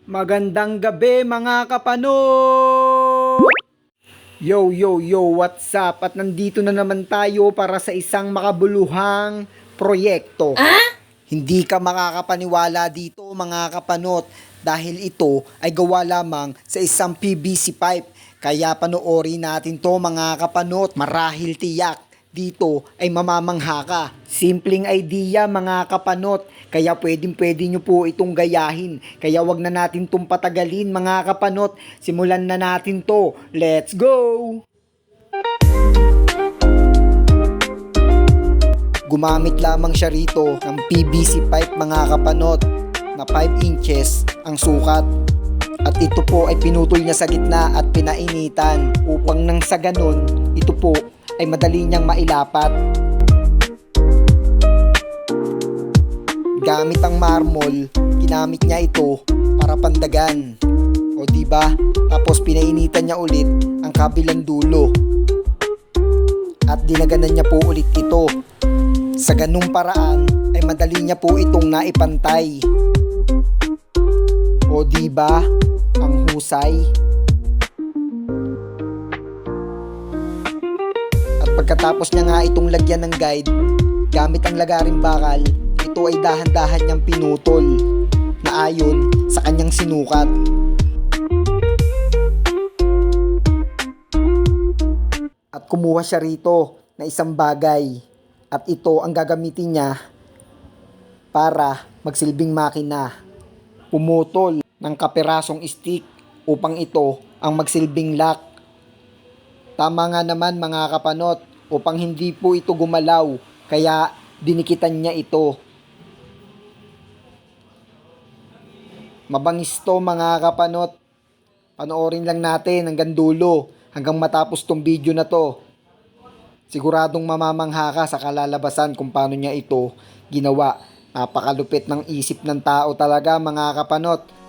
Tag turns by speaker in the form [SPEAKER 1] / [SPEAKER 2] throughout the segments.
[SPEAKER 1] Magandang gabi mga kapano! Yo, what's up? At nandito na naman tayo para sa isang makabuluhang proyekto. Hindi ka makakapaniwala dito mga kapanot dahil ito ay gawa lamang sa isang PVC pipe. Kaya panoorin natin to mga kapanot, marahil tiyak dito ay mamamangha ka. Simpleng idea mga kapanot, kaya pwede nyo po itong gayahin. Kaya wag na natin itong patagalin mga kapanot, simulan na natin to. Let's go! Gumamit lamang siya rito ng PVC pipe mga kapanot na 5 inches ang sukat. At ito po ay pinutol niya sa gitna at pinainitan upang nang sa ganun, ito po ay madali niyang mailapat. Gamit ang marmol, ginamit niya ito para pandagan. O diba? Tapos pinainitan niya ulit ang kabilang dulo. At dinaganan niya po ulit ito. Sa ganung paraan ay madali niya po itong naipantay. O diba? Ang husay. Pagkatapos niya nga itong lagyan ng guide, gamit ang lagaring bakal, ito ay dahan-dahan niyang pinutol na ayon sa kanyang sinukat. At kumuha siya rito na isang bagay at ito ang gagamitin niya para magsilbing makina. Pumutol ng kapirasong stick upang ito ang magsilbing lock. Tama nga naman mga kapanot, upang hindi po ito gumalaw, kaya dinikitan niya ito. Mabangis to mga kapanot. Panoorin lang natin hanggang dulo, hanggang matapos tong video na to. Siguradong mamamangha ka sa kalalabasan kung paano niya ito ginawa. Napakalupit ng isip ng tao talaga mga kapanot.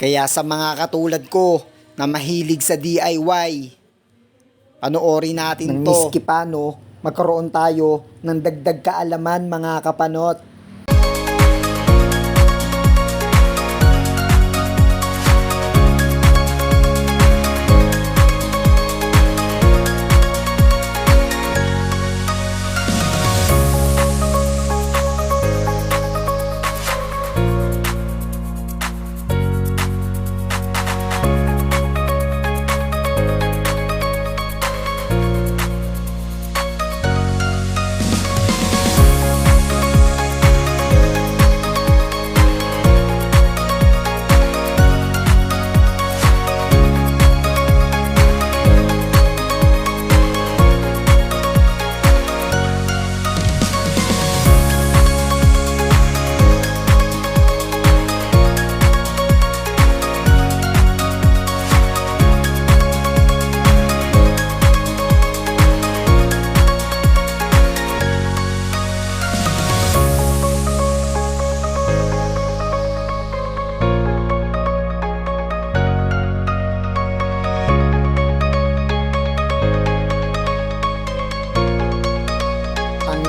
[SPEAKER 1] Kaya sa mga katulad ko na mahilig sa DIY, panoorin natin to. Miski paano magkaroon tayo ng dagdag kaalaman mga kapanot.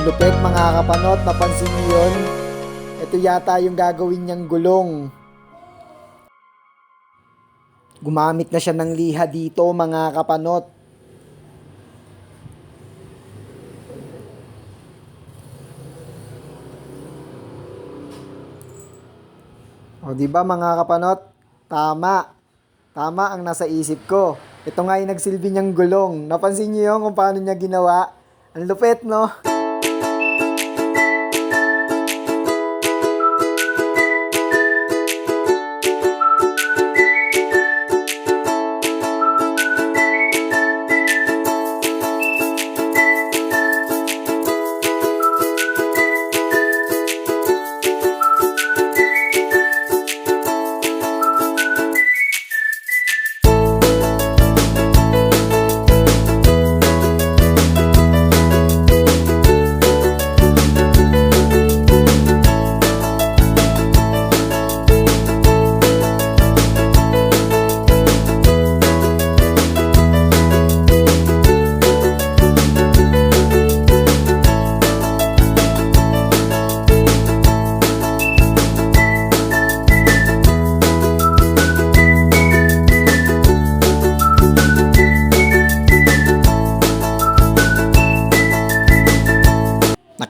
[SPEAKER 1] Lupit mga kapanot, napansin niyo yun? Ito yata yung gagawin niyang gulong. Gumamit na siya ng liha dito mga kapanot. O diba mga kapanot? Tama. Tama ang nasa isip ko. Ito nga yung nagsilbi niyang gulong. Napansin niyo yun kung paano niya ginawa? Ang lupit, no?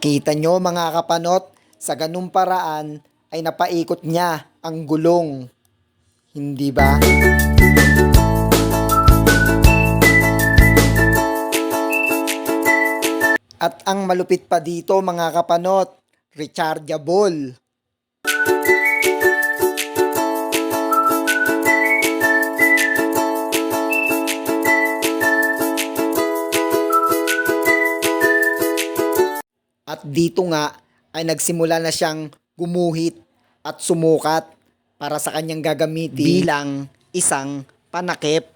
[SPEAKER 1] Nakita nyo mga kapanot, sa ganung paraan ay napaikot niya ang gulong. Hindi ba? At ang malupit pa dito mga kapanot, rechargeable. At dito nga ay nagsimula na siyang gumuhit at sumukat para sa kanyang gagamitin bilang isang panakip.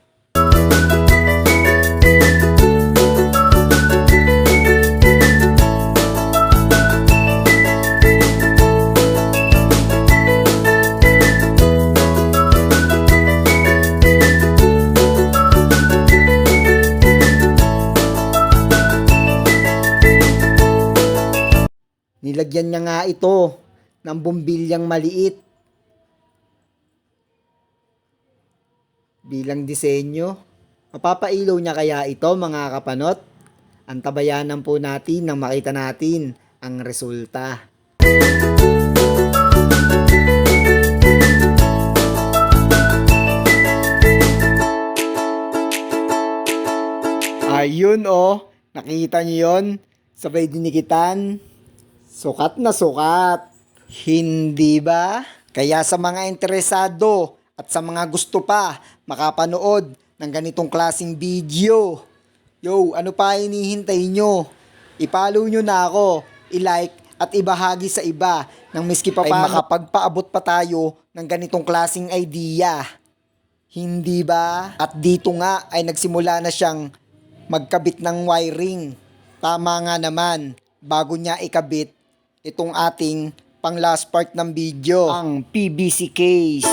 [SPEAKER 1] Nilagyan niya nga ito ng bumbilyang maliit bilang disenyo. Mapapailaw niya kaya ito mga kapanot? Antabayanan po natin nang makita natin ang resulta. Ayun oh, nakita niyo yon? Sabay dinikitan. Sukat na sukat. Hindi ba? Kaya sa mga interesado at sa mga gusto pa makapanood ng ganitong klaseng video, ano pa hinihintay nyo? I-follow nyo na ako, i-like at ibahagi sa iba nang miski pa ay makapagpaabot pa tayo ng ganitong klaseng idea. Hindi ba? At dito nga ay nagsimula na siyang magkabit ng wiring. Tama nga naman, bago niya ikabit itong ating pang last part ng video, ang PVC case.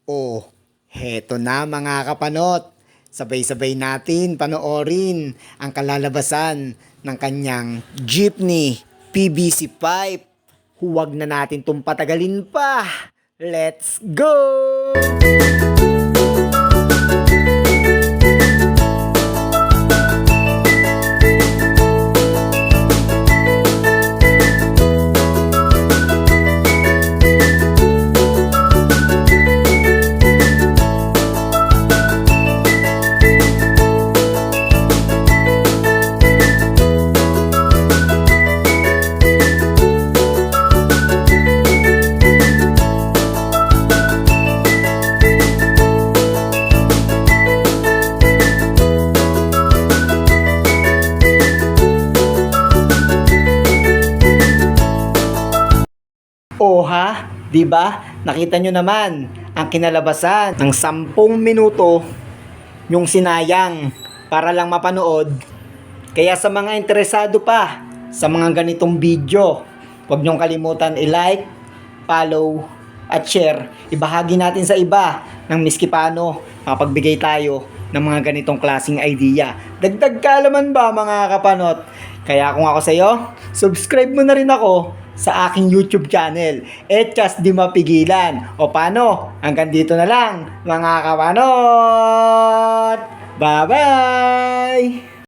[SPEAKER 1] Oh, heto na mga kapanot. Sabay-sabay natin panoorin ang kalalabasan ng kanyang jeepney PVC pipe. Huwag na natin itong patagalin pa. Let's go! O ha, 'di ba? Nakita nyo naman ang kinalabasan ng 10 minuto yung sinayang para lang mapanood. Kaya sa mga interesado pa sa mga ganitong video, huwag nyong kalimutan i-like, follow, at share. Ibahagi natin sa iba ng miski paano mapagbigay tayo ng mga ganitong klaseng idea. Dagdag kaalaman ba mga kapanot? Kaya kung ako sa'yo, subscribe mo na rin ako sa aking YouTube channel. Etyas di mapigilan. O paano? Hanggang dito na lang, mga kapanot! Bye-bye!